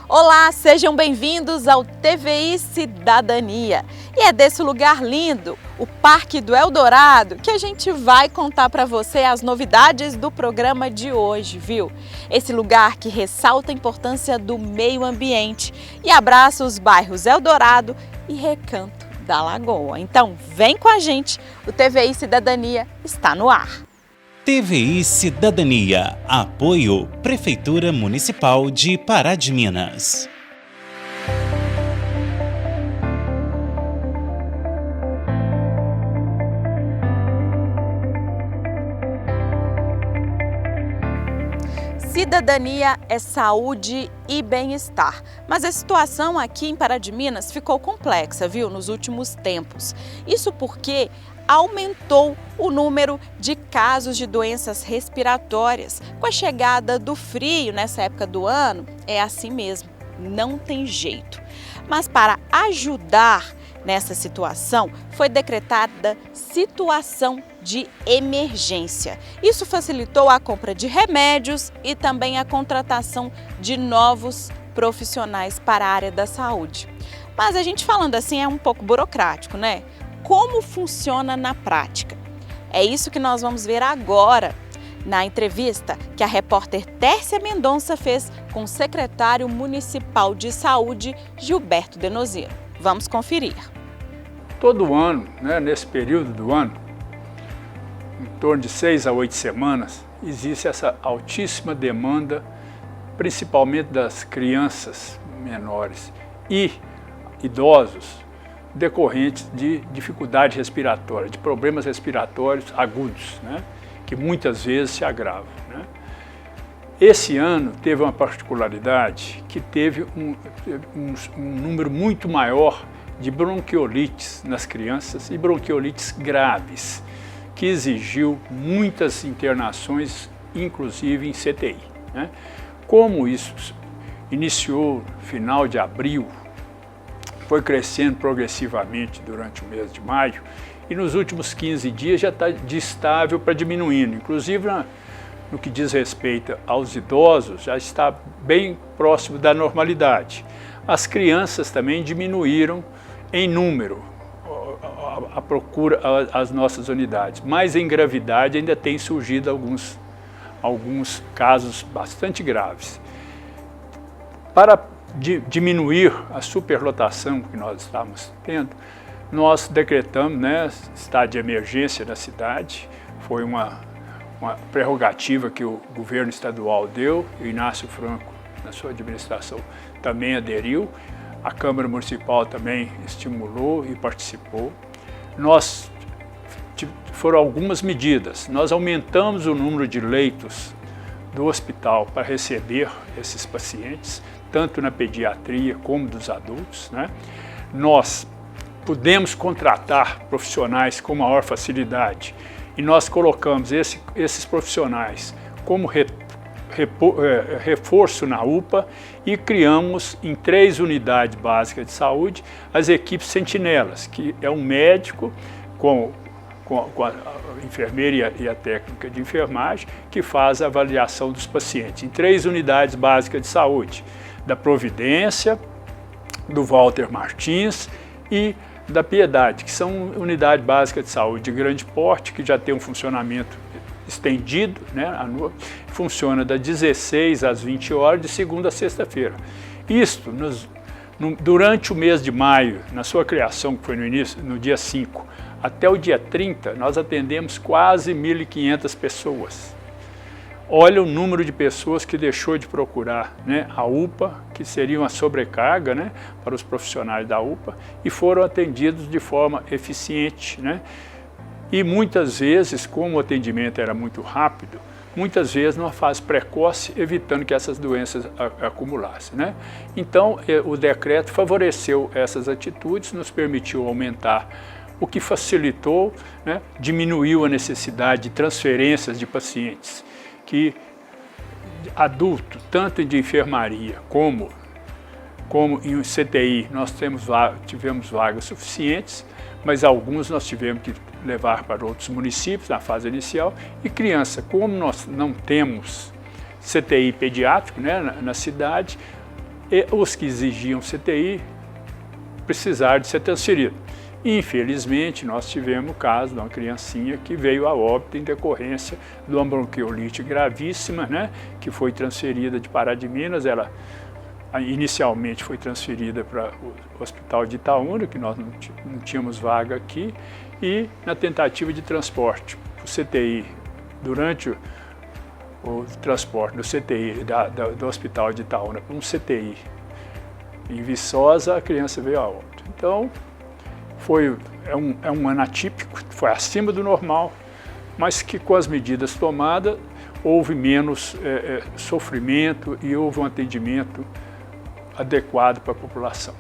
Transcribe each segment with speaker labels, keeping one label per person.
Speaker 1: Olá, sejam bem-vindos ao TVI Cidadania. E é desse lugar lindo, o Parque do Eldorado, que a gente vai contar para você as novidades do programa de hoje, viu? Esse lugar que ressalta a importância do meio ambiente e abraça os bairros Eldorado e Recanto da Lagoa. Então, vem com a gente, o TVI Cidadania está no ar.
Speaker 2: TVI Cidadania. Apoio Prefeitura Municipal de Pará de Minas.
Speaker 1: Cidadania é saúde e bem-estar, mas a situação aqui em Pará de Minas ficou complexa, viu, nos últimos tempos. Isso porque aumentou o número de casos de doenças respiratórias. Com a chegada do frio nessa época do ano, é assim mesmo, não tem jeito. Mas para ajudar nessa situação, foi decretada situação de emergência. Isso facilitou a compra de remédios e também a contratação de novos profissionais para a área da saúde. Mas a gente falando assim é um pouco burocrático, né? Como funciona na prática? É isso que nós vamos ver agora na entrevista que a repórter Tércia Mendonça fez com o secretário municipal de saúde, Gilberto Denozeiro. Vamos conferir.
Speaker 3: Todo ano, nesse período do ano, em torno de 6 a 8 semanas, existe essa altíssima demanda, principalmente das crianças menores e idosos, decorrentes de dificuldade respiratória, de problemas respiratórios agudos, que muitas vezes se agravam. Esse ano teve uma particularidade que teve um número muito maior de bronquiolites nas crianças e bronquiolites graves, que exigiu muitas internações, inclusive em CTI. Como isso iniciou no final de abril, foi crescendo progressivamente durante o mês de maio e nos últimos 15 dias já está de estável para diminuindo. Inclusive, no que diz respeito aos idosos, já está bem próximo da normalidade. As crianças também diminuíram em número a procura às nossas unidades, mas em gravidade ainda tem surgido alguns casos bastante graves. Para diminuir a superlotação que nós estamos tendo, nós decretamos estado de emergência na cidade. Foi uma prerrogativa que o governo estadual deu, e o Inácio Franco, na sua administração, também aderiu. A Câmara Municipal também estimulou e participou. Foram algumas medidas. Nós aumentamos o número de leitos do hospital para receber esses pacientes, tanto na pediatria como dos adultos. Nós pudemos contratar profissionais com maior facilidade e nós colocamos esses profissionais como reforço na UPA e criamos em 3 unidades básicas de saúde as equipes sentinelas, que é um médico com a enfermeira e a técnica de enfermagem que faz a avaliação dos pacientes em 3 unidades básicas de saúde, da Providência, do Walter Martins e da Piedade, que são unidades básicas de saúde de grande porte, que já tem um funcionamento estendido, funciona das 16 às 20 horas, de segunda a sexta-feira. Isto, durante o mês de maio, na sua criação, que foi no dia 5, até o dia 30, nós atendemos quase 1.500 pessoas. Olha o número de pessoas que deixou de procurar a UPA, que seria uma sobrecarga para os profissionais da UPA, e foram atendidos de forma eficiente. E muitas vezes, como o atendimento era muito rápido, muitas vezes numa fase precoce, evitando que essas doenças acumulassem. Então, o decreto favoreceu essas atitudes, nos permitiu aumentar, o que facilitou, diminuiu a necessidade de transferências de pacientes, que adulto, tanto de enfermaria como em CTI, nós tivemos vagas suficientes, mas alguns nós tivemos que levar para outros municípios na fase inicial. E criança, como nós não temos CTI pediátrico na cidade, e os que exigiam CTI precisaram de ser transferidos. Infelizmente, nós tivemos o caso de uma criancinha que veio a óbito em decorrência de uma bronquiolite gravíssima, né, que foi transferida de Pará de Minas. Ela inicialmente foi transferida para o Hospital de Itaúna, que nós não tínhamos vaga aqui, e na tentativa de transporte para o CTI, durante o transporte do CTI do Hospital de Itaúna para um CTI em Viçosa, a criança veio a óbito. Então, é um ano atípico, foi acima do normal, mas que com as medidas tomadas houve menos sofrimento e houve um atendimento adequado para a população.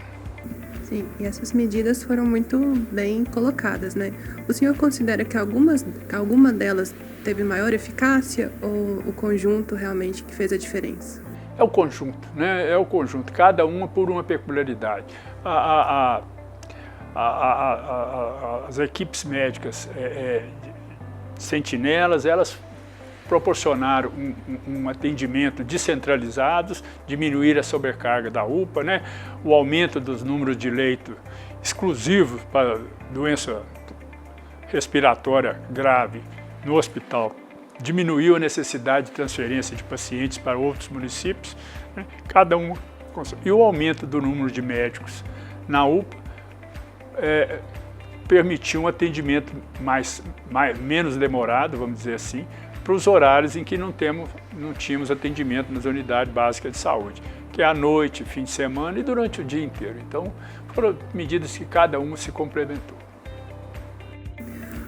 Speaker 4: Sim, e essas medidas foram muito bem colocadas, né? O senhor considera que alguma delas teve maior eficácia ou o conjunto realmente que fez a diferença?
Speaker 3: É o conjunto, né? É o conjunto, cada uma por uma peculiaridade. As equipes médicas sentinelas, elas proporcionaram um atendimento descentralizado, diminuir a sobrecarga da UPA, né? O aumento dos números de leitos exclusivos para doença respiratória grave no hospital, diminuiu a necessidade de transferência de pacientes para outros municípios, né? Cada um. E o aumento do número de médicos na UPA permitiu um atendimento menos demorado, vamos dizer assim, para os horários em que não tínhamos atendimento nas unidades básicas de saúde, que é à noite, fim de semana e durante o dia inteiro. Então, foram medidas que cada uma se complementou.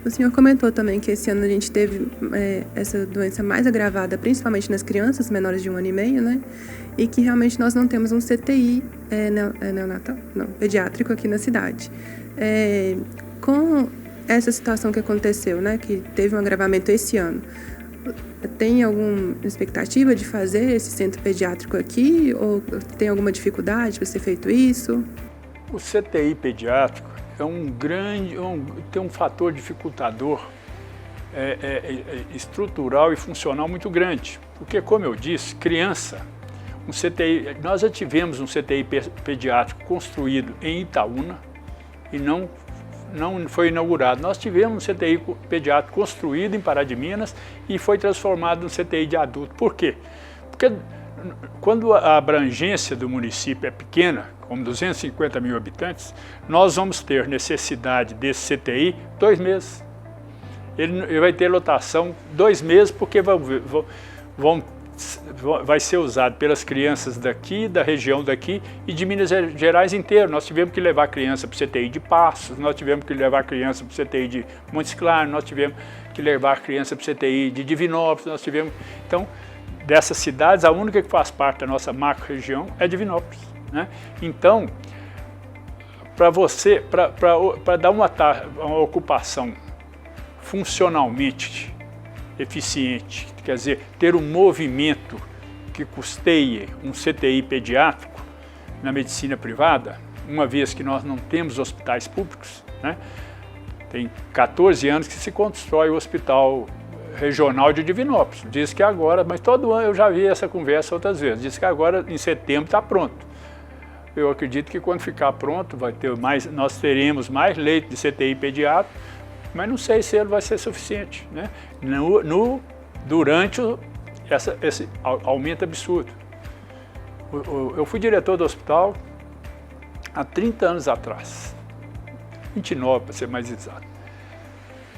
Speaker 4: O senhor comentou também que esse ano a gente teve essa doença mais agravada, principalmente nas crianças menores de 1 ano e meio, né? E que realmente nós não temos um CTI pediátrico aqui na cidade. Com essa situação que aconteceu, né, que teve um agravamento esse ano, tem alguma expectativa de fazer esse centro pediátrico aqui ou tem alguma dificuldade para ser feito isso?
Speaker 3: O CTI pediátrico tem um fator dificultador estrutural e funcional muito grande, porque, como eu disse, criança, nós já tivemos um CTI pediátrico construído em Itaúna e não foi inaugurado. Nós tivemos um CTI pediátrico construído em Pará de Minas e foi transformado num CTI de adulto. Por quê? Porque quando a abrangência do município é pequena, como 250 mil habitantes, nós vamos ter necessidade desse CTI 2 meses. Ele vai ter lotação 2 meses, porque vai ser usado pelas crianças daqui, da região daqui e de Minas Gerais inteiro. Nós tivemos que levar criança para o CTI de Passos, nós tivemos que levar criança para o CTI de Montes Claros, nós tivemos que levar criança para o CTI de Divinópolis, Então, dessas cidades, a única que faz parte da nossa macro-região é Divinópolis, né? Então, para dar uma ocupação funcionalmente eficiente, quer dizer, ter um movimento que custeie um CTI pediátrico na medicina privada, uma vez que nós não temos hospitais públicos, né? Tem 14 anos que se constrói o hospital regional de Divinópolis. Diz que agora, mas todo ano eu já vi essa conversa outras vezes, diz que agora em setembro está pronto. Eu acredito que quando ficar pronto nós teremos mais leitos de CTI pediátrico, mas não sei se ele vai ser suficiente, né? Durante esse aumento absurdo. Eu fui diretor do hospital há 30 anos atrás, 29 para ser mais exato.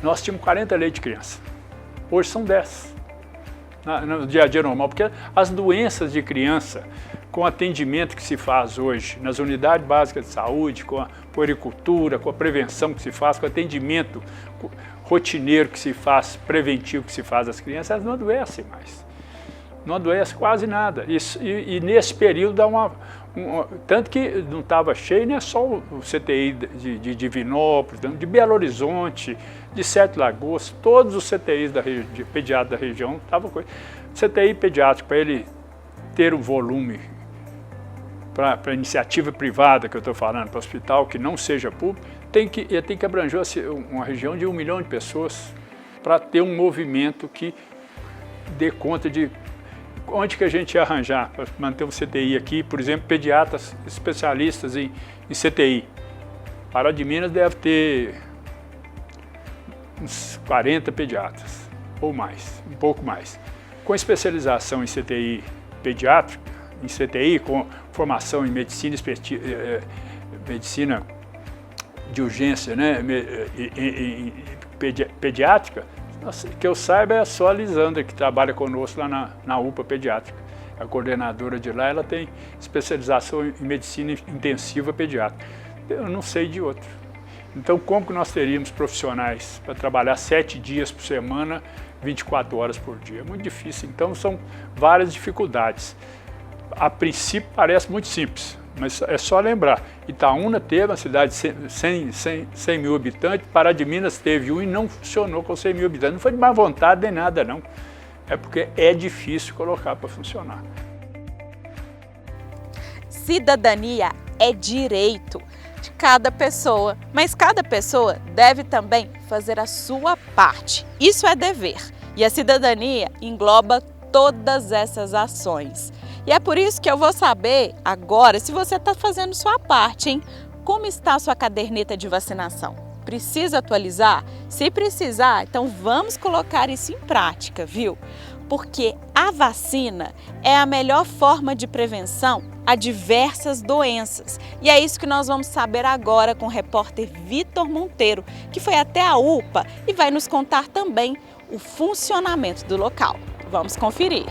Speaker 3: Nós tínhamos 40 leitos de criança, hoje são 10, no dia a dia normal, porque as doenças de criança, com o atendimento que se faz hoje nas unidades básicas de saúde, com a puericultura, com a prevenção que se faz, com o atendimento rotineiro que se faz, preventivo que se faz às crianças, elas não adoecem mais. Não adoecem quase nada. E nesse período dá tanto que não estava cheio, não é só o CTI de Divinópolis, de Belo Horizonte, de Sete Lagoas, todos os CTIs pediátricos da região estavam com ele. CTI pediátrico, para ele ter um volume para a iniciativa privada que eu estou falando, para o hospital que não seja público, tem que abranger uma região de 1 milhão de pessoas para ter um movimento que dê conta de onde que a gente ia arranjar para manter um CTI aqui, por exemplo, pediatras especialistas em CTI. Pará de Minas deve ter uns 40 pediatras, ou mais, um pouco mais. Com especialização em CTI pediátrica, em CTI, com formação em medicina de urgência, né, pediátrica, que eu saiba é só a Lisandra que trabalha conosco lá na UPA Pediátrica. A coordenadora de lá, ela tem especialização em medicina intensiva pediátrica. Eu não sei de outro. Então, como que nós teríamos profissionais para trabalhar 7 dias por semana, 24 horas por dia? É muito difícil. Então, são várias dificuldades. A princípio, parece muito simples, mas é só lembrar. Itaúna teve uma cidade de 100 mil habitantes, Pará de Minas teve um e não funcionou com 100 mil habitantes. Não foi de má vontade nem nada, não. É porque é difícil colocar para funcionar.
Speaker 1: Cidadania é direito de cada pessoa, mas cada pessoa deve também fazer a sua parte. Isso é dever. E a cidadania engloba todas essas ações. E é por isso que eu vou saber agora se você está fazendo sua parte, hein? Como está a sua caderneta de vacinação? Precisa atualizar? Se precisar, então vamos colocar isso em prática, viu? Porque a vacina é a melhor forma de prevenção a diversas doenças. E é isso que nós vamos saber agora com o repórter Vitor Monteiro, que foi até a UPA e vai nos contar também o funcionamento do local. Vamos conferir.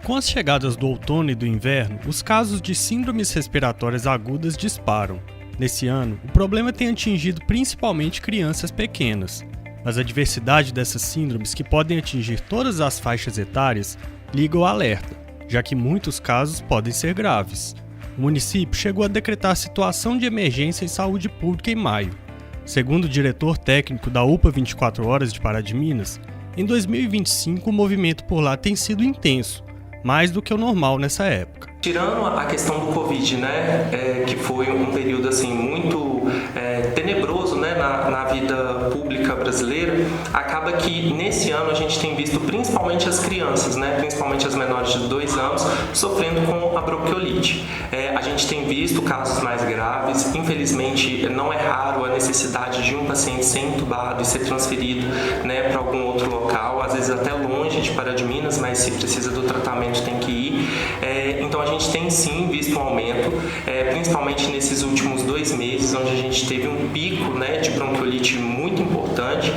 Speaker 5: Com as chegadas do outono e do inverno, os casos de síndromes respiratórias agudas disparam. Nesse ano, o problema tem atingido principalmente crianças pequenas, mas a diversidade dessas síndromes, que podem atingir todas as faixas etárias, liga o alerta, já que muitos casos podem ser graves. O município chegou a decretar situação de emergência em saúde pública em maio. Segundo o diretor técnico da UPA 24 Horas de Pará de Minas, em 2025 o movimento por lá tem sido intenso, mais do que o normal nessa época.
Speaker 6: Tirando a questão do Covid, né, que foi um período assim muito tenebroso, né, na vida pública brasileira, acaba que nesse ano a gente tem visto principalmente as crianças, né, principalmente as menores de 2 anos, sofrendo com a bronquiolite. A gente tem visto casos mais graves, infelizmente não é raro a necessidade de um paciente ser entubado e ser transferido, né, para algum outro local, às vezes até longe de Pará de Minas, mas se precisa do tratamento tem que ir. Então a gente tem sim visto um aumento, principalmente nesses últimos 2 meses, onde a gente teve um pico, né, de bronquiolite muito importante,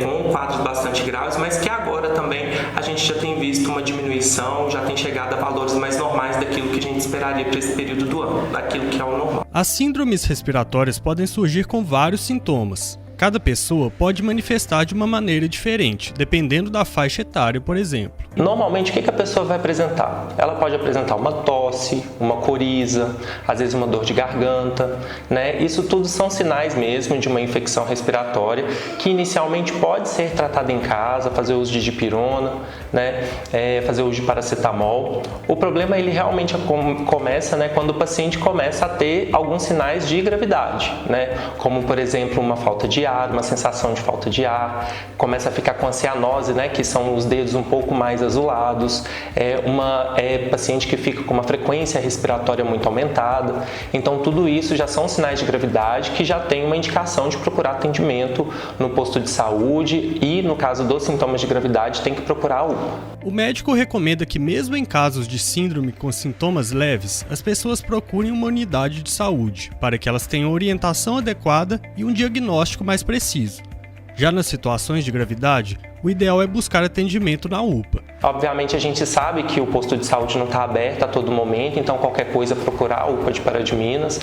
Speaker 6: com quadros bastante graves, mas que agora também a gente já tem visto uma diminuição, já tem chegado a valores mais normais daquilo que a gente esperaria para esse período do ano, daquilo que é o normal.
Speaker 5: As síndromes respiratórias podem surgir com vários sintomas. Cada pessoa pode manifestar de uma maneira diferente, dependendo da faixa etária, por exemplo.
Speaker 6: Normalmente, o que a pessoa vai apresentar? Ela pode apresentar uma tosse, uma coriza, às vezes uma dor de garganta, né? Isso tudo são sinais mesmo de uma infecção respiratória que inicialmente pode ser tratada em casa, fazer uso de dipirona, né? Fazer uso de paracetamol. O problema ele realmente começa, né, quando o paciente começa a ter alguns sinais de gravidade, né? Como, por exemplo, uma falta de ar, uma sensação de falta de ar, começa a ficar com a cianose, né, que são os dedos um pouco mais azulados, paciente que fica com uma frequência respiratória muito aumentada. Então tudo isso já são sinais de gravidade que já tem uma indicação de procurar atendimento no posto de saúde e, no caso dos sintomas de gravidade, tem que procurar a UPA.
Speaker 5: O médico recomenda que mesmo em casos de síndrome com sintomas leves, as pessoas procurem uma unidade de saúde para que elas tenham orientação adequada e um diagnóstico mais preciso. Já nas situações de gravidade, o ideal é buscar atendimento na UPA.
Speaker 6: Obviamente a gente sabe que o posto de saúde não está aberto a todo momento, então qualquer coisa procurar a UPA de Pará de Minas,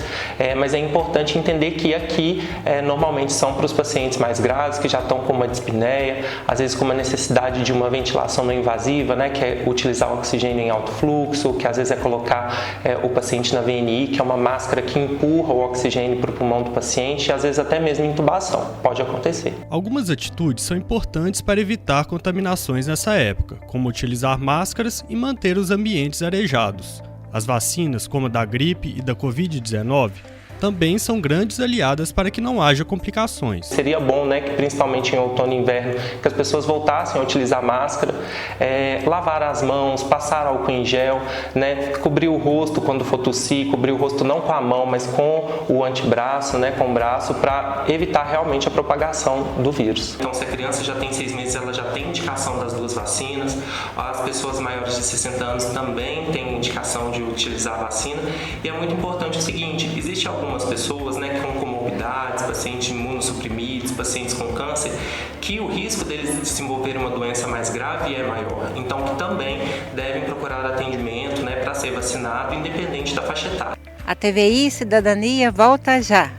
Speaker 6: mas é importante entender que aqui normalmente são para os pacientes mais graves, que já estão com uma dispneia, às vezes com uma necessidade de uma ventilação não invasiva, né, que é utilizar o oxigênio em alto fluxo, que às vezes é colocar o paciente na VNI, que é uma máscara que empurra o oxigênio para o pulmão do paciente, e às vezes até mesmo intubação, pode acontecer.
Speaker 5: Algumas atitudes são importantes para evitar contaminações nessa época, como utilizar máscaras e manter os ambientes arejados. As vacinas, como a da gripe e da Covid-19, também são grandes aliadas para que não haja complicações.
Speaker 6: Seria bom, né, que principalmente em outono e inverno, que as pessoas voltassem a utilizar máscara, lavar as mãos, passar álcool em gel, né, cobrir o rosto quando for tossir, cobrir o rosto não com a mão, mas com o antebraço, né, com o braço, para evitar realmente a propagação do vírus. Então, se a criança já tem 6 meses, ela já tem indicação das 2 vacinas. As pessoas maiores de 60 anos também têm indicação de utilizar a vacina. E é muito importante o seguinte, existem algumas pessoas, né, com comorbidades, pacientes imunossuprimidos, pacientes com câncer, que o risco deles desenvolverem uma doença mais grave é maior. Então, que também devem procurar atendimento, né, para ser vacinado, independente da faixa etária.
Speaker 7: A TVI Cidadania volta já.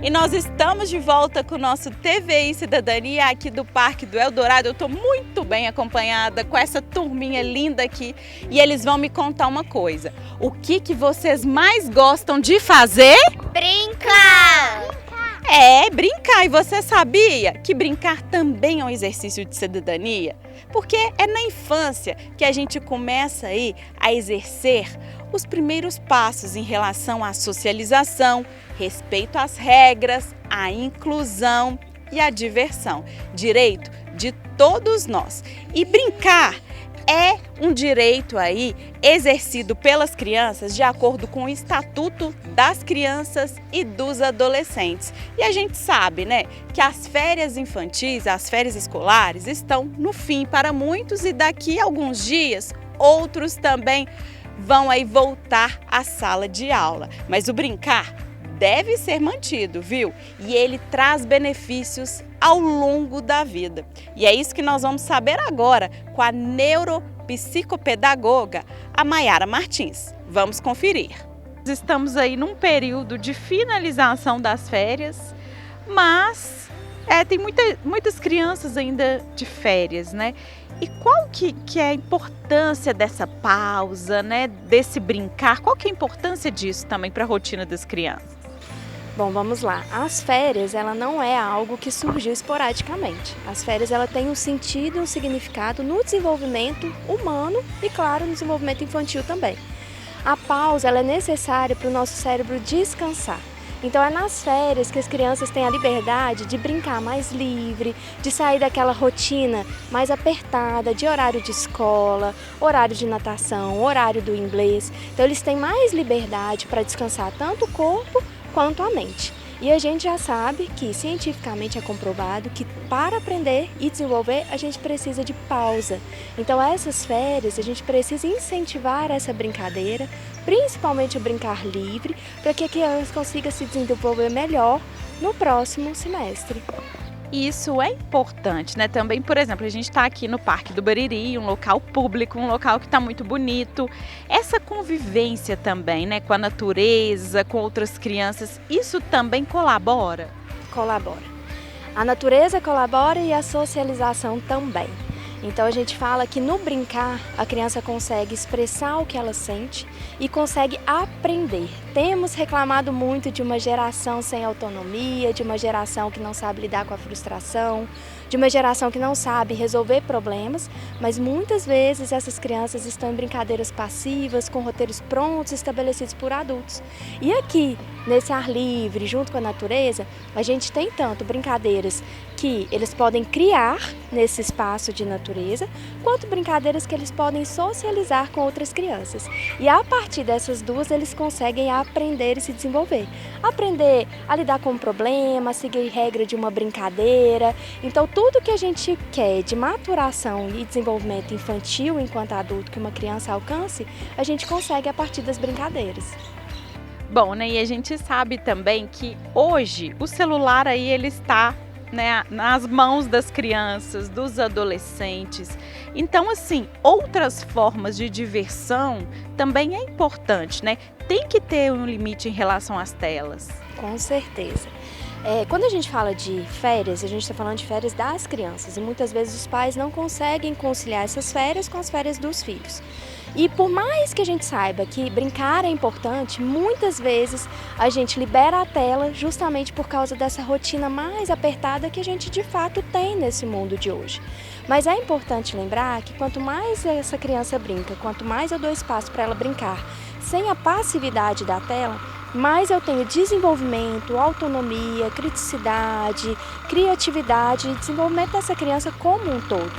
Speaker 1: E nós estamos de volta com o nosso TVI Cidadania aqui do Parque do Eldorado. Eu estou muito bem acompanhada com essa turminha linda aqui e eles vão me contar uma coisa. O que vocês mais gostam de fazer?
Speaker 8: Brincar!
Speaker 1: Brincar. E você sabia que brincar também é um exercício de cidadania? Porque é na infância que a gente começa aí a exercer os primeiros passos em relação à socialização, respeito às regras, à inclusão e à diversão. Direito de todos nós. E brincar é um direito aí exercido pelas crianças de acordo com o Estatuto das Crianças e dos Adolescentes. E a gente sabe, né, que as férias infantis, as férias escolares estão no fim para muitos e daqui a alguns dias outros também vão aí voltar à sala de aula. Mas o brincar deve ser mantido, viu? E ele traz benefícios ao longo da vida. E é isso que nós vamos saber agora com a neuropsicopedagoga, a Mayara Martins. Vamos conferir. Estamos aí num período de finalização das férias, mas tem muitas crianças ainda de férias, né? E qual que é a importância dessa pausa, né? Desse brincar? Qual que é a importância disso também para a rotina das crianças?
Speaker 9: Bom, vamos lá. As férias, ela não é algo que surgiu esporadicamente. As férias, ela tem um sentido e um significado no desenvolvimento humano e, claro, no desenvolvimento infantil também. A pausa, ela é necessária para o nosso cérebro descansar. Então é nas férias que as crianças têm a liberdade de brincar mais livre, de sair daquela rotina mais apertada de horário de escola, horário de natação, horário do inglês. Então eles têm mais liberdade para descansar tanto o corpo quanto a mente. E a gente já sabe que cientificamente é comprovado que para aprender e desenvolver a gente precisa de pausa. Então essas férias a gente precisa incentivar essa brincadeira, principalmente o brincar livre, para que a criança consiga se desenvolver melhor no próximo semestre.
Speaker 1: Isso é importante, né? Também, por exemplo, a gente está aqui no Parque do Bariri, um local público, um local que está muito bonito. Essa convivência também, né, com a natureza, com outras crianças, isso também colabora?
Speaker 9: Colabora. A natureza colabora e a socialização também. Então a gente fala que no brincar a criança consegue expressar o que ela sente e consegue aprender. Temos reclamado muito de uma geração sem autonomia, de uma geração que não sabe lidar com a frustração, de uma geração que não sabe resolver problemas, mas muitas vezes essas crianças estão em brincadeiras passivas, com roteiros prontos, estabelecidos por adultos. E aqui, nesse ar livre, junto com a natureza, a gente tem tanto brincadeiras que eles podem criar nesse espaço de natureza, quanto brincadeiras que eles podem socializar com outras crianças. E a partir dessas duas, eles conseguem aprender e se desenvolver. Aprender a lidar com um problema, a seguir regra de uma brincadeira. Então, tudo que a gente quer de maturação e desenvolvimento infantil enquanto adulto que uma criança alcance, a gente consegue a partir das brincadeiras.
Speaker 1: Bom, né? E a gente sabe também que hoje o celular aí ele está, né, nas mãos das crianças, dos adolescentes. Então, assim, outras formas de diversão também é importante, né? Tem que ter um limite em relação às telas.
Speaker 9: Com certeza. Quando a gente fala de férias, a gente está falando de férias das crianças e muitas vezes os pais não conseguem conciliar essas férias com as férias dos filhos. E por mais que a gente saiba que brincar é importante, muitas vezes a gente libera a tela justamente por causa dessa rotina mais apertada que a gente de fato tem nesse mundo de hoje. Mas é importante lembrar que quanto mais essa criança brinca, quanto mais eu dou espaço para ela brincar, sem a passividade da tela, mais eu tenho desenvolvimento, autonomia, criticidade, criatividade e desenvolvimento dessa criança como um todo.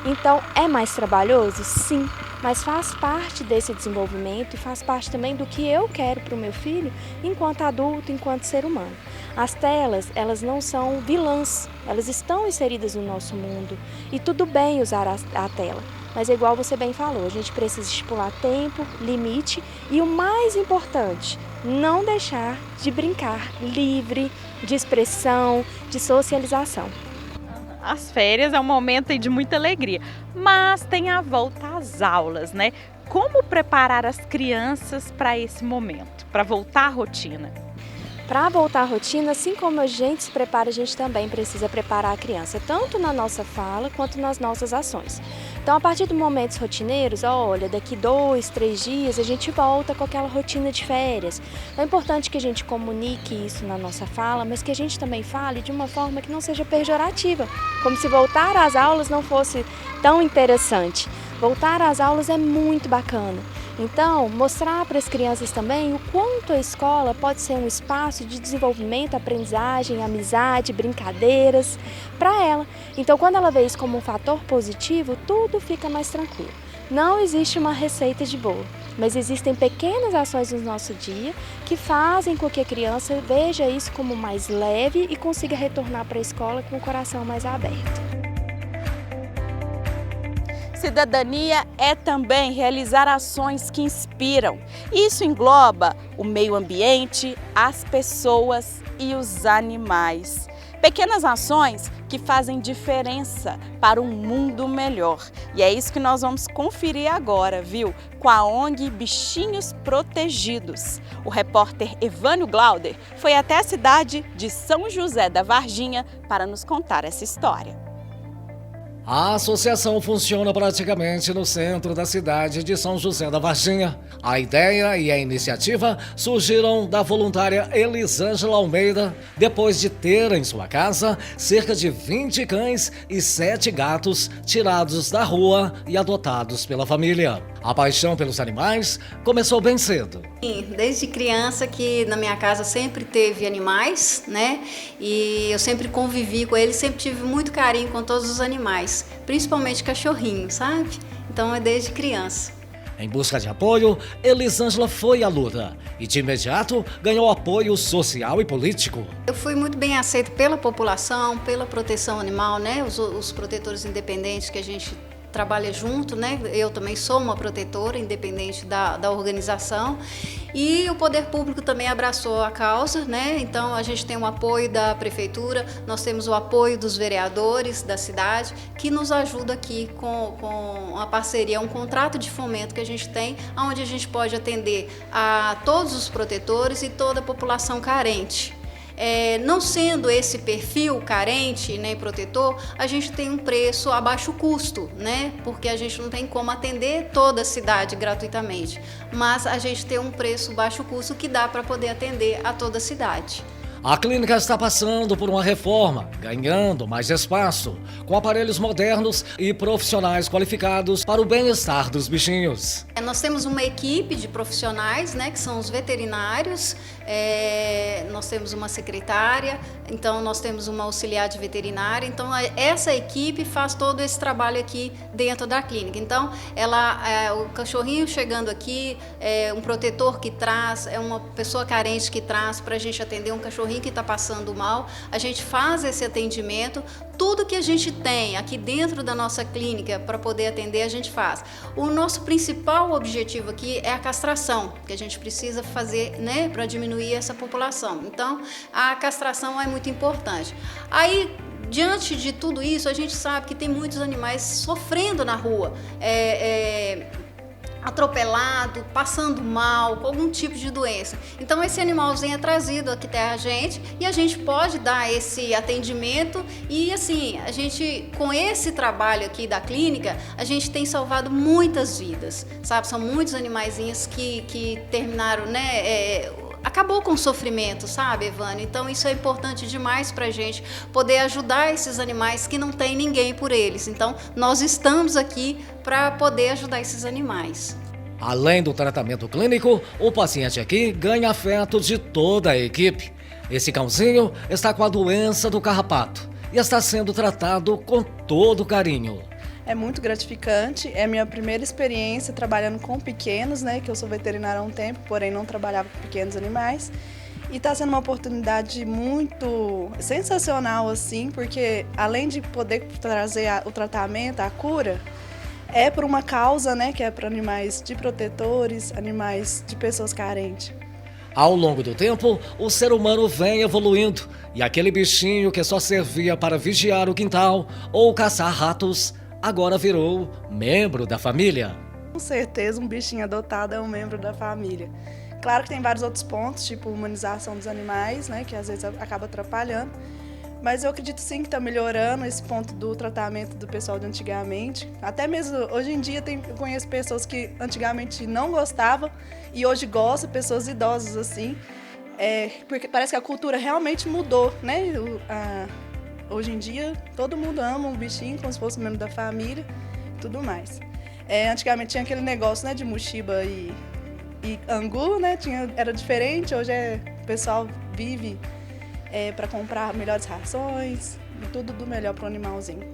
Speaker 9: Então, é mais trabalhoso? Sim, mas faz parte desse desenvolvimento e faz parte também do que eu quero para o meu filho enquanto adulto, enquanto ser humano. As telas, elas não são vilãs, elas estão inseridas no nosso mundo e tudo bem usar a tela. Mas é igual você bem falou, a gente precisa estipular tempo, limite e o mais importante, não deixar de brincar livre, de expressão, de socialização.
Speaker 1: As férias é um momento de muita alegria, mas tem a volta às aulas, né? Como preparar as crianças para esse momento, para voltar à rotina?
Speaker 9: Para voltar à rotina, assim como a gente se prepara, a gente também precisa preparar a criança, tanto na nossa fala quanto nas nossas ações. Então, a partir dos momentos rotineiros, olha, daqui 2, 3 dias a gente volta com aquela rotina de férias. É importante que a gente comunique isso na nossa fala, mas que a gente também fale de uma forma que não seja pejorativa, como se voltar às aulas não fosse tão interessante. Voltar às aulas é muito bacana. Então, mostrar para as crianças também o quanto a escola pode ser um espaço de desenvolvimento, aprendizagem, amizade, brincadeiras para ela. Então, quando ela vê isso como um fator positivo, tudo fica mais tranquilo. Não existe uma receita de bolo, mas existem pequenas ações no nosso dia que fazem com que a criança veja isso como mais leve e consiga retornar para a escola com o coração mais aberto.
Speaker 1: Cidadania é também realizar ações que inspiram. Isso engloba o meio ambiente, as pessoas e os animais. Pequenas ações que fazem diferença para um mundo melhor. E é isso que nós vamos conferir agora, viu? Com a ONG Bichinhos Protegidos. O repórter Evânio Glauder foi até a cidade de São José da Varginha para nos contar essa história.
Speaker 10: A associação funciona praticamente no centro da cidade de São José da Varginha. A ideia e a iniciativa surgiram da voluntária Elisângela Almeida, depois de ter em sua casa cerca de 20 cães e 7 gatos tirados da rua e adotados pela família. A paixão pelos animais começou bem cedo.
Speaker 11: Desde criança que na minha casa sempre teve animais, né? E eu sempre convivi com eles, sempre tive muito carinho com todos os animais, principalmente cachorrinho, sabe? Então é desde criança.
Speaker 10: Em busca de apoio, Elisângela foi à luta e de imediato ganhou apoio social e político.
Speaker 11: Eu fui muito bem aceita pela população, pela proteção animal, né? Os protetores independentes que a gente trabalha junto, né? Eu também sou uma protetora independente da organização e o poder público também abraçou a causa, né? Então a gente tem o apoio da prefeitura, nós temos o apoio dos vereadores da cidade que nos ajuda aqui com a parceria, um contrato de fomento que a gente tem, onde a gente pode atender a todos os protetores e toda a população carente. Não sendo esse perfil carente, né, protetor, a gente tem um preço a baixo custo, né, porque a gente não tem como atender toda a cidade gratuitamente, mas a gente tem um preço baixo custo que dá para poder atender a toda a cidade.
Speaker 10: A clínica está passando por uma reforma, ganhando mais espaço, com aparelhos modernos e profissionais qualificados para o bem-estar dos bichinhos.
Speaker 11: Nós temos uma equipe de profissionais, né, que são os veterinários, nós temos uma secretária, então nós temos uma auxiliar de veterinária, então essa equipe faz todo esse trabalho aqui dentro da clínica. Então, o cachorrinho chegando aqui, um protetor que traz, uma pessoa carente que traz para a gente atender um cachorrinho que está passando mal, a gente faz esse atendimento, tudo que a gente tem aqui dentro da nossa clínica para poder atender, a gente faz. O nosso principal objetivo aqui é a castração, que a gente precisa fazer, né, para diminuir essa população. Então, a castração é muito importante. Aí, diante de tudo isso, a gente sabe que tem muitos animais sofrendo na rua, atropelado, passando mal, com algum tipo de doença. Então esse animalzinho é trazido aqui até a gente e a gente pode dar esse atendimento e assim, a gente com esse trabalho aqui da clínica, a gente tem salvado muitas vidas, sabe? São muitos animaizinhos que terminaram, né, acabou com o sofrimento, sabe, Evane? Então isso é importante demais para a gente poder ajudar esses animais que não tem ninguém por eles. Então nós estamos aqui para poder ajudar esses animais.
Speaker 10: Além do tratamento clínico, o paciente aqui ganha afeto de toda a equipe. Esse cãozinho está com a doença do carrapato e está sendo tratado com todo carinho.
Speaker 12: É muito gratificante, é minha primeira experiência trabalhando com pequenos, né? Que eu sou veterinária há um tempo, porém não trabalhava com pequenos animais. E está sendo uma oportunidade muito sensacional, assim, porque além de poder trazer o tratamento, a cura, é por uma causa, né? Que é para animais de protetores, animais de pessoas carentes.
Speaker 10: Ao longo do tempo, o ser humano vem evoluindo e aquele bichinho que só servia para vigiar o quintal ou caçar ratos, agora virou membro da família.
Speaker 12: Com certeza, um bichinho adotado é um membro da família. Claro que tem vários outros pontos, tipo humanização dos animais, né, que às vezes acaba atrapalhando. Mas eu acredito sim que está melhorando esse ponto do tratamento do pessoal de antigamente. Até mesmo hoje em dia eu conheço pessoas que antigamente não gostavam e hoje gostam, pessoas idosas assim. Porque parece que a cultura realmente mudou, né? Hoje em dia, todo mundo ama um bichinho como se fosse um membro da família e tudo mais. Antigamente tinha aquele negócio, né, de Mushiba e Angu, né? Era diferente, hoje o pessoal vive para comprar melhores rações e tudo do melhor para o animalzinho.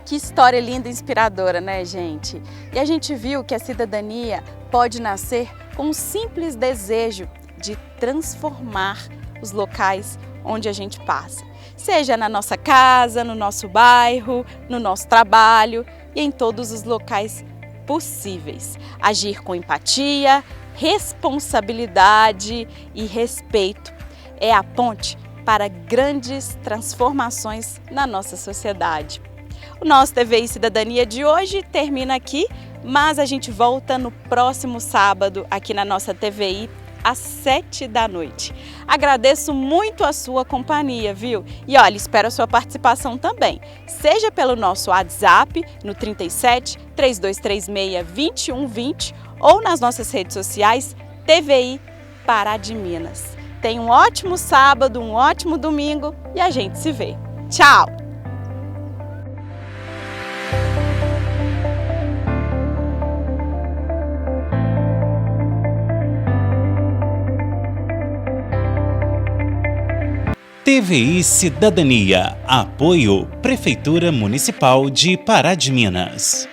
Speaker 1: Que história linda e inspiradora, né, gente? E a gente viu que a cidadania pode nascer com um simples desejo de transformar os locais onde a gente passa. Seja na nossa casa, no nosso bairro, no nosso trabalho e em todos os locais possíveis. Agir com empatia, responsabilidade e respeito é a ponte para grandes transformações na nossa sociedade. O nosso TVI Cidadania de hoje termina aqui, mas a gente volta no próximo sábado aqui na nossa TVI às 7 da noite. Agradeço muito a sua companhia, viu? E olha, espero a sua participação também, seja pelo nosso WhatsApp no 37 3236 2120 ou nas nossas redes sociais TVI Pará de Minas. Tenha um ótimo sábado, um ótimo domingo e a gente se vê. Tchau!
Speaker 2: TVI Cidadania. Apoio Prefeitura Municipal de Pará de Minas.